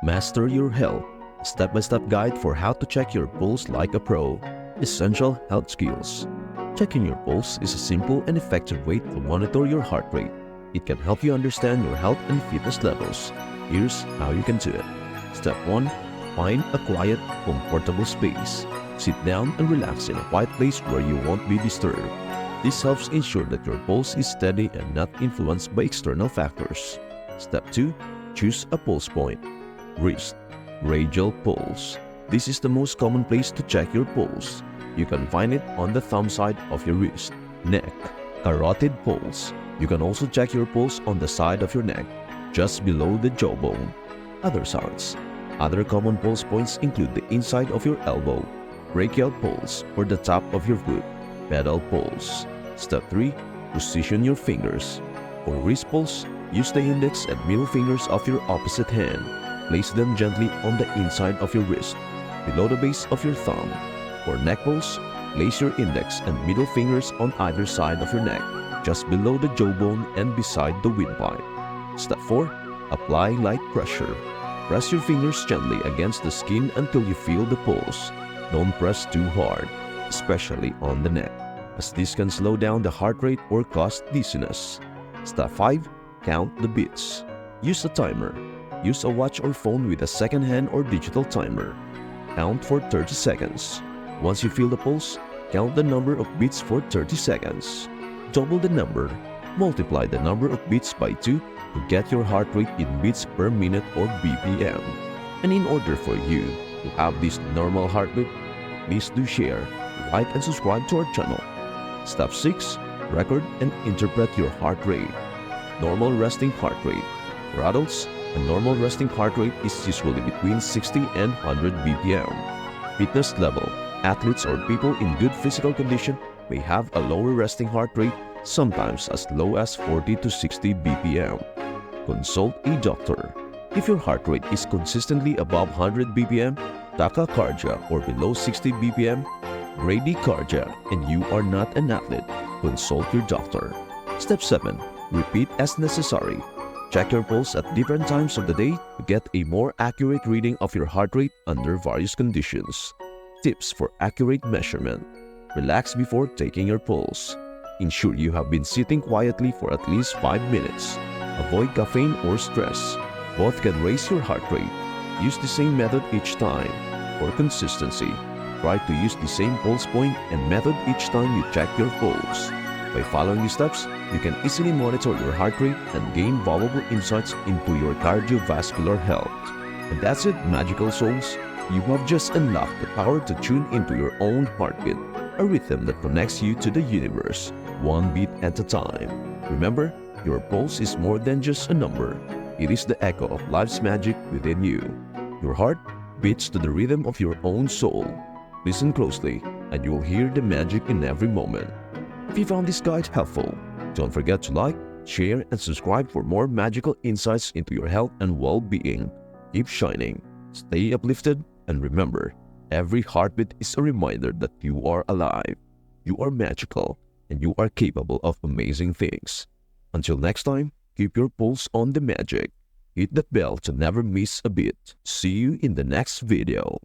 Master Your Health, a step-by-step guide for how to check your pulse like a pro. Essential health skills. Checking your pulse is a simple and effective way to monitor your heart rate. It can help you understand your health and fitness levels. Here's how you can do it. Step 1. Find a quiet, comfortable space. Sit down and relax in a quiet place where you won't be disturbed. This helps ensure that your pulse is steady and not influenced by external factors. Step 2. Choose a pulse point. Wrist. Radial Pulse. This is the most common place to check your pulse. You can find it on the thumb side of your wrist. Neck. Carotid Pulse. You can also check your pulse on the side of your neck, just below the jawbone. Other sounds. Other common pulse points include the inside of your elbow, brachial pulse, or the top of your foot, pedal pulse. Step 3. Position your fingers. For wrist pulse, use the index and middle fingers of your opposite hand. Place them gently on the inside of your wrist, below the base of your thumb. For neck pulse, place your index and middle fingers on either side of your neck, just below the jawbone and beside the windpipe. Step 4. Apply light pressure. Press your fingers gently against the skin until you feel the pulse. Don't press too hard, especially on the neck, as this can slow down the heart rate or cause dizziness. Step 5. Count the beats. Use a timer. Use a watch or phone with a second hand or digital timer. Count for 30 seconds. Once you feel the pulse, count the number of beats for 30 seconds. Double the number. Multiply the number of beats by 2 to get your heart rate in beats per minute or BPM. And in order for you to have this normal heart rate, please do share, like, and subscribe to our channel. Step 6. Record and interpret your heart rate. Normal resting heart rate. For adults, a normal resting heart rate is usually between 60 and 100 BPM. Fitness level. Athletes or people in good physical condition may have a lower resting heart rate, sometimes as low as 40 to 60 BPM. Consult a doctor. If your heart rate is consistently above 100 BPM, tachycardia, or below 60 BPM, bradycardia, and you are not an athlete, consult your doctor. Step 7. Repeat as necessary. Check your pulse at different times of the day to get a more accurate reading of your heart rate under various conditions. Tips for accurate measurement. Relax before taking your pulse. Ensure you have been sitting quietly for at least 5 minutes. Avoid caffeine or stress. Both can raise your heart rate. Use the same method each time. For consistency, try to use the same pulse point and method each time you check your pulse. By following these steps, you can easily monitor your heart rate and gain valuable insights into your cardiovascular health. And that's it, magical souls. You have just unlocked the power to tune into your own heartbeat, a rhythm that connects you to the universe, one beat at a time. Remember, your pulse is more than just a number. It is the echo of life's magic within you. Your heart beats to the rhythm of your own soul. Listen closely, and you will hear the magic in every moment. If you found this guide helpful, don't forget to like, share, and subscribe for more magical insights into your health and well-being. Keep shining, stay uplifted, and remember, every heartbeat is a reminder that you are alive, you are magical, and you are capable of amazing things. Until next time, keep your pulse on the magic. Hit that bell to never miss a beat. See you in the next video.